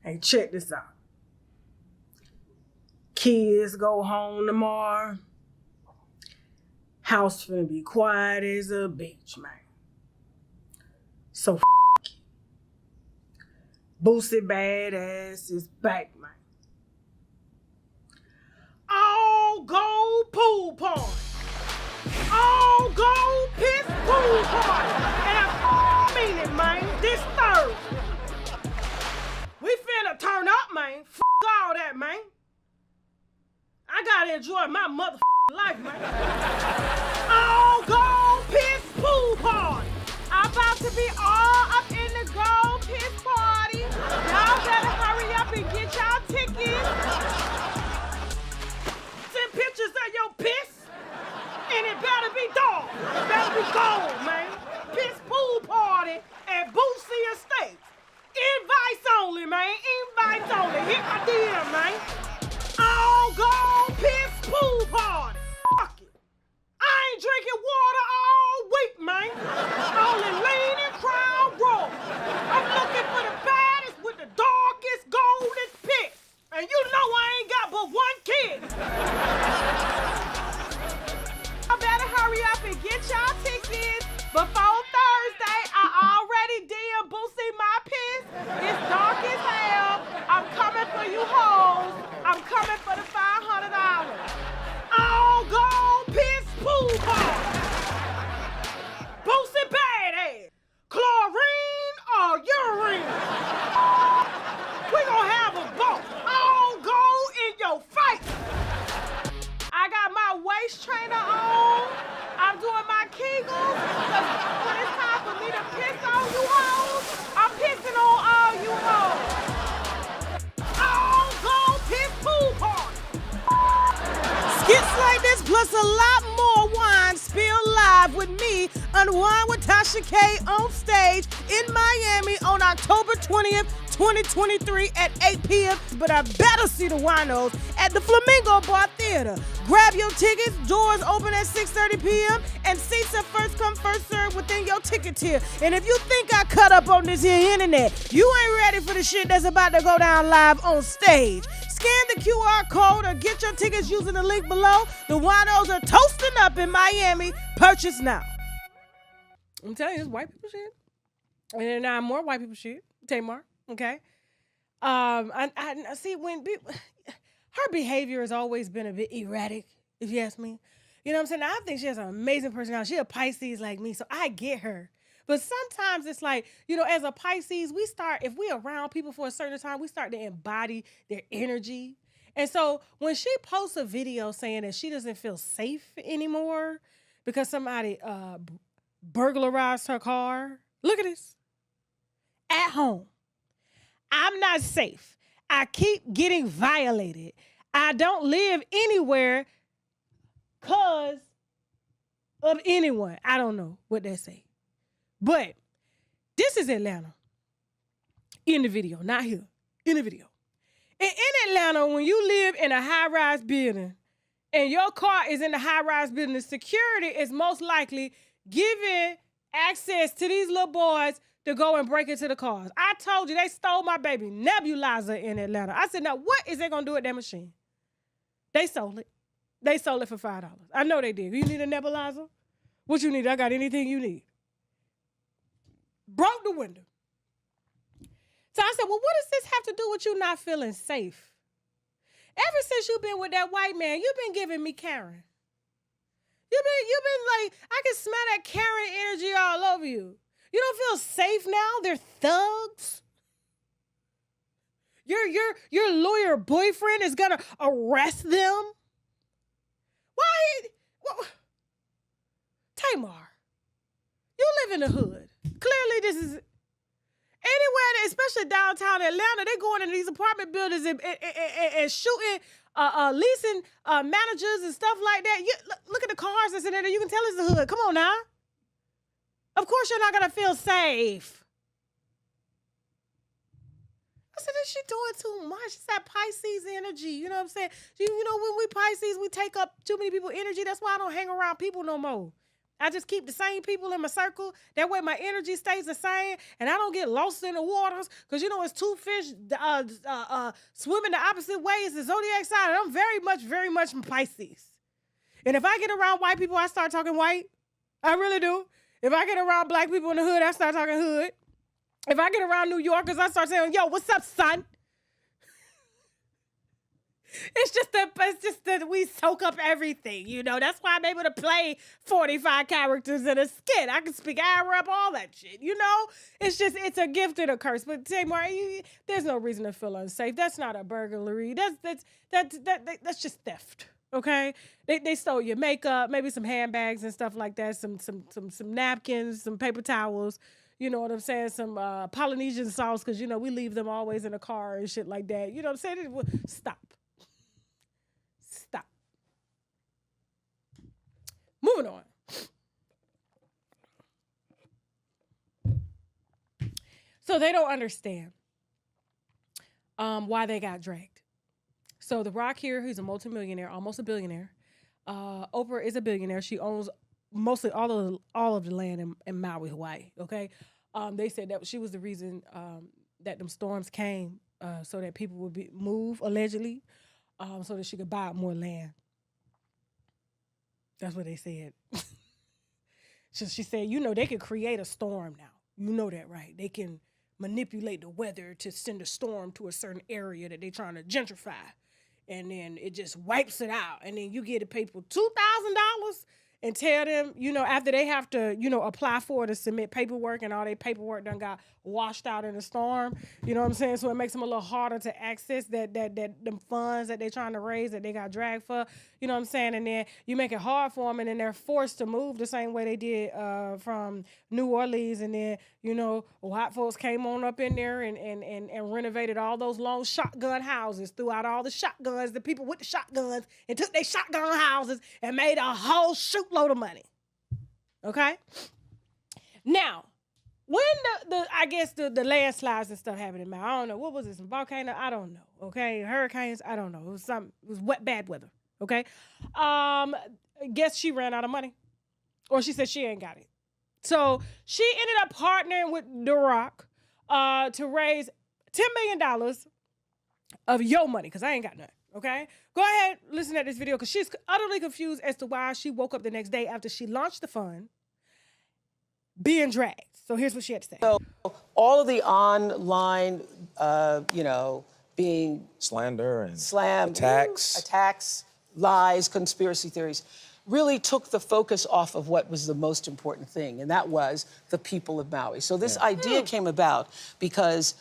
Hey, check this out. Kids go home tomorrow. House finna be quiet as a beach, man. So you. Boosie badass is back, man. All gold pool party. All gold piss pool party. And I mean it, man. This Thursday. We finna turn up, man. All that, man. I gotta enjoy my motherfucking life, man. All gold piss pool party. I'm about to be all up in the gold piss party. Y'all better hurry up and get y'all tickets. Send pictures of your piss. And it better be dark. It better be gold, man. Piss pool party at Boosie Estates. Invites only, man. Invites only. Hit my DM, man. All gold piss pool party. Fuck it. I ain't drinking water all week, man. Only lean and Crown Royal. I'm looking for the baddest with the darkest goldest piss. And you know I ain't got but one kid. I better hurry up and get y'all tickets before Thursday. I already DM Boosie my piss. It's dark as hell. I'm coming for you hoes. I'm coming for the $500. All gold piss pool party. Boosie badass. Chlorine or urine? We gonna have a vote. All gold in your face. I got my waist trainer on. I'm doing my Kegels. Cause when it's time for me to piss on you hoes, I'm pissing on all you hoes. All gold piss pool party. Skits like this plus a lot more wine spilled live with me, Unwind with Tasha K on stage in Miami on October 20th, 2023 at 8 p.m. But I better see the winos at the Flamingo Bar Theater. Grab your tickets. Doors open at 6:30 p.m. and seats are first come, first served within your ticket tier. And if you think I cut up on this here internet, you ain't ready for the shit that's about to go down live on stage. Scan the QR code or get your tickets using the link below. The winos are toasting up in Miami. Purchase now. I'm telling you, it's white people shit. And then now more white people shit. Tamar, okay? I see when her behavior has always been a bit erratic, if you ask me. You know what I'm saying? I think she has an amazing personality. She's a Pisces like me, so I get her. But sometimes it's like, you know, as a Pisces, if we around people for a certain time, we start to embody their energy. And so when she posts a video saying that she doesn't feel safe anymore because somebody burglarized her car, look at this. At home, I'm not safe. I keep getting violated. I don't live anywhere because of anyone. I don't know what they say. But this is Atlanta. In the video, not here. In the video. And in Atlanta, when you live in a high-rise building and your car is in the high-rise building, the security is most likely giving access to these little boys to go and break into the cars. I told you they stole my baby nebulizer in Atlanta. I said, now what is they gonna do with that machine? They sold it. They sold it for $5. I know they did. You need a nebulizer? What you need? I got anything you need. Broke the window. So I said, well, what does this have to do with you not feeling safe? Ever since you've been with that white man, you've been giving me Karen. You've been like, I can smell that Karen energy all over you. You don't feel safe now? They're thugs. Your lawyer boyfriend is gonna arrest them. Why? Well, Tamar, you live in the hood. Clearly, this is anywhere, especially downtown Atlanta. They going into these apartment buildings and shooting, leasing managers and stuff like that. Look at the cars that's in there. You can tell it's the hood. Come on now. Of course you're not going to feel safe. I said, is she doing too much? It's that Pisces energy. You know what I'm saying? You know, when we Pisces, we take up too many people's energy. That's why I don't hang around people no more. I just keep the same people in my circle. That way my energy stays the same and I don't get lost in the waters. Because, you know, it's two fish swimming the opposite ways, the zodiac sign. And I'm very much Pisces. And if I get around white people, I start talking white. I really do. If I get around black people in the hood, I start talking hood. If I get around New Yorkers, I start saying, yo, what's up, son? It's just that we soak up everything, you know. That's why I'm able to play 45 characters in a skit. I can speak Arab, all that shit, you know. It's a gift and a curse. But Tamar, there's no reason to feel unsafe. That's not a burglary. That's just theft. Okay, they stole your makeup, maybe some handbags and stuff like that, some napkins, some paper towels. You know what I'm saying? Some Polynesian sauce, because you know we leave them always in the car and shit like that. You know what I'm saying? Stop. Moving on. So they don't understand why they got dragged. So The Rock here, he's a multimillionaire, almost a billionaire. Oprah is a billionaire. She owns mostly all of the land in Maui, Hawaii. Okay, they said that she was the reason that them storms came, so that people would move allegedly, so that she could buy more land. That's what they said. So she said, you know, they could create a storm now. You know that, right? They can manipulate the weather to send a storm to a certain area that they're trying to gentrify. And then it just wipes it out. And then you get the people $2,000 and tell them, you know, after they have to, you know, apply for it to submit paperwork and all their paperwork done got washed out in the storm. You know what I'm saying? So it makes them a little harder to access them funds that they're trying to raise that they got dragged for. You know what I'm saying? And then you make it hard for them and then they're forced to move the same way they did from New Orleans. And then, you know, white folks came on up in there and renovated all those long shotgun houses, threw out all the shotguns, the people with the shotguns, and took their shotgun houses and made a whole load of money. Okay? Now, when I guess the landslides and stuff happened in Maui, I don't know. What was it? Some volcano? I don't know. Okay? Hurricanes? I don't know. It was bad weather. Okay? Guess she ran out of money. Or she said she ain't got it. So she ended up partnering with The Rock to raise $10 million of your money, because I ain't got none. Okay? Go ahead, listen to this video, because she's utterly confused as to why she woke up the next day after she launched the fund being dragged. So here's what she had to say. So all of the online, being slander and attacks, lies, conspiracy theories, really took the focus off of what was the most important thing, and that was the people of Maui. So this idea came about because,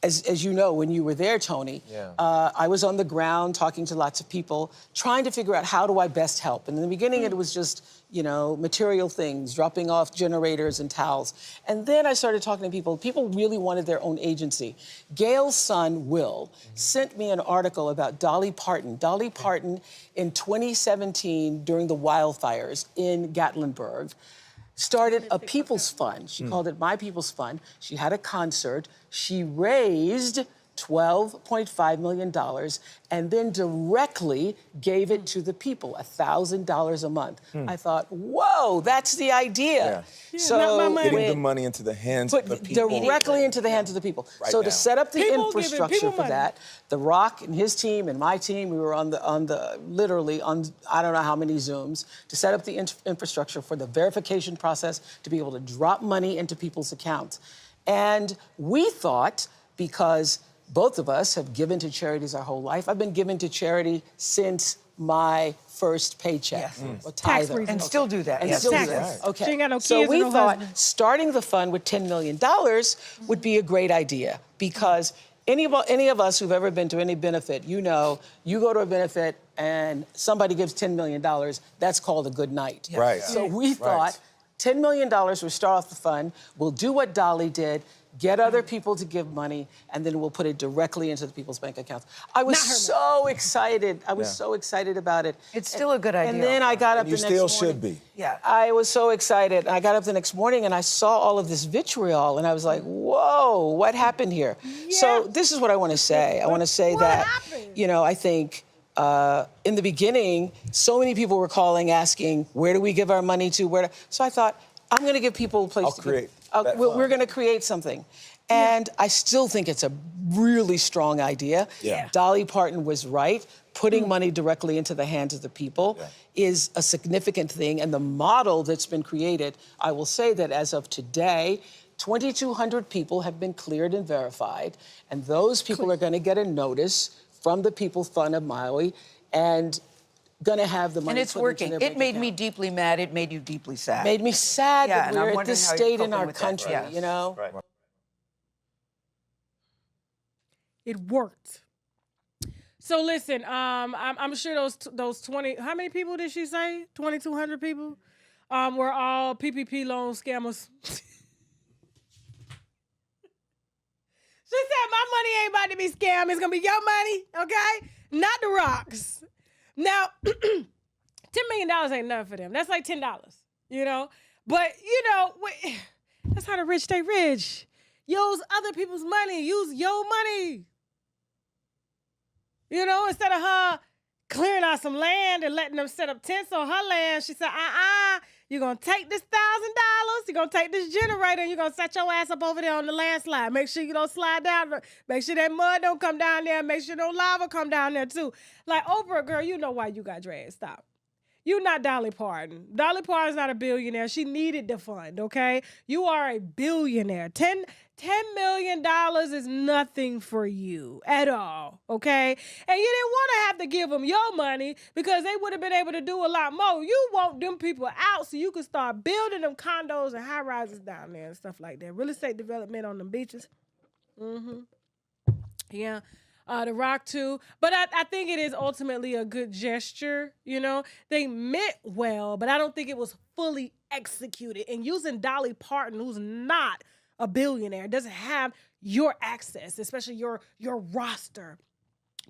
as you know, when you were there, Tony, I was on the ground talking to lots of people, trying to figure out how do I best help. And in the beginning, it was just, you know, material things, dropping off generators and towels. And then I started talking to people. People really wanted their own agency. Gail's son, Will, sent me an article about Dolly Parton. Dolly Parton, in 2017, during the wildfires in Gatlinburg, started a People's Fund. She called it My People's Fund. She had a concert. She raised $12.5 million and then directly gave it to the people, $1,000 a month. I thought, whoa, that's the idea. So getting the money into the hands of the people. Directly into the hands of the people. Right so now. to set up the infrastructure for money. that, The Rock and his team and my team, we were literally on I don't know how many Zooms to set up the infrastructure for the verification process to be able to drop money into people's accounts. And we thought, because both of us have given to charities our whole life. I've been giving to charity since my first paycheck. Or tither. And still do that. And still do that. Right. Okay. She ain't got no so kids we and no thought husband. starting the fund with $10 million would be a great idea, because any of us who've ever been to any benefit, you know, you go to a benefit and somebody gives $10 million, that's called a good night. Right. So we thought $10 million would start off the fund. We'll do what Dolly did, get other people to give money, and then we'll put it directly into the people's bank accounts. I was so excited. I was so excited about it. It's still a good idea. And then I got up the next morning. You still should be. Yeah. I was so excited. I got up the next morning and I saw all of this vitriol and I was like, whoa, what happened here? So this is what I want to say. I want to say that, you know, I think in the beginning, so many people were calling, asking, where do we give our money to? So I thought, I'm going to give people a place to create. We're going to create something. And I still think it's a really strong idea. Yeah. Dolly Parton was right. Putting money directly into the hands of the people is a significant thing. And the model that's been created, I will say that as of today, 2,200 people have been cleared and verified. And those people are going to get a notice from the People's Fund of Maui and going to have the money. And it's working. It made me deeply mad. It made you deeply sad. Made me sad that and I'm we're at this wondering how you're state in our coping with that. country, Yes. you know? Right. It worked. So listen, I'm sure those 20, how many people did she say? 2,200 people were all PPP loan scammers. She said, my money ain't about to be scammed. It's going to be your money, okay? Not the rocks. Now, $10 million ain't nothing for them. That's like $10, you know? But, you know, that's how the rich stay rich. Use other people's money. Use your money. You know, instead of her clearing out some land and letting them set up tents on her land, she said, you're going to take this $1,000, you're going to take this generator, and you're going to set your ass up over there on the landslide. Make sure you don't slide down. Make sure that mud don't come down there. Make sure no lava come down there, too. Like, Oprah, girl, you know why you got dragged. Stop. You're not Dolly Parton. Dolly Parton's not a billionaire. She needed the fund, okay? You are a billionaire. $10 million is nothing for you at all, okay? And you didn't want to have to give them your money because they would have been able to do a lot more. You want them people out so you can start building them condos and high-rises down there and stuff like that. Real estate development on them beaches. Yeah. The Rock too. But I think it is ultimately a good gesture, you know. They meant well, but I don't think it was fully executed. And using Dolly Parton, who's not a billionaire, doesn't have your access, especially your roster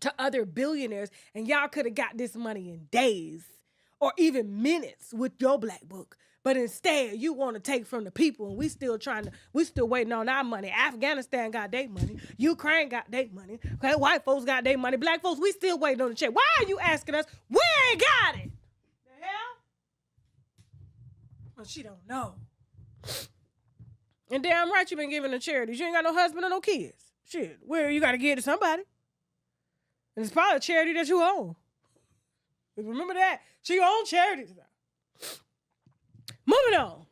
to other billionaires, and y'all could have got this money in days or even minutes with your black book. But instead, you want to take from the people, and we still waiting on our money. Afghanistan got their money. Ukraine got their money. Okay, white folks got their money. Black folks, we still waiting on the check. Why are you asking us? We ain't got it. The hell? Well, she don't know. And damn right you been giving to charities. You ain't got no husband or no kids. Shit, where you got to give to somebody. And it's probably a charity that you own. Remember that. She owns charities now. Moving on.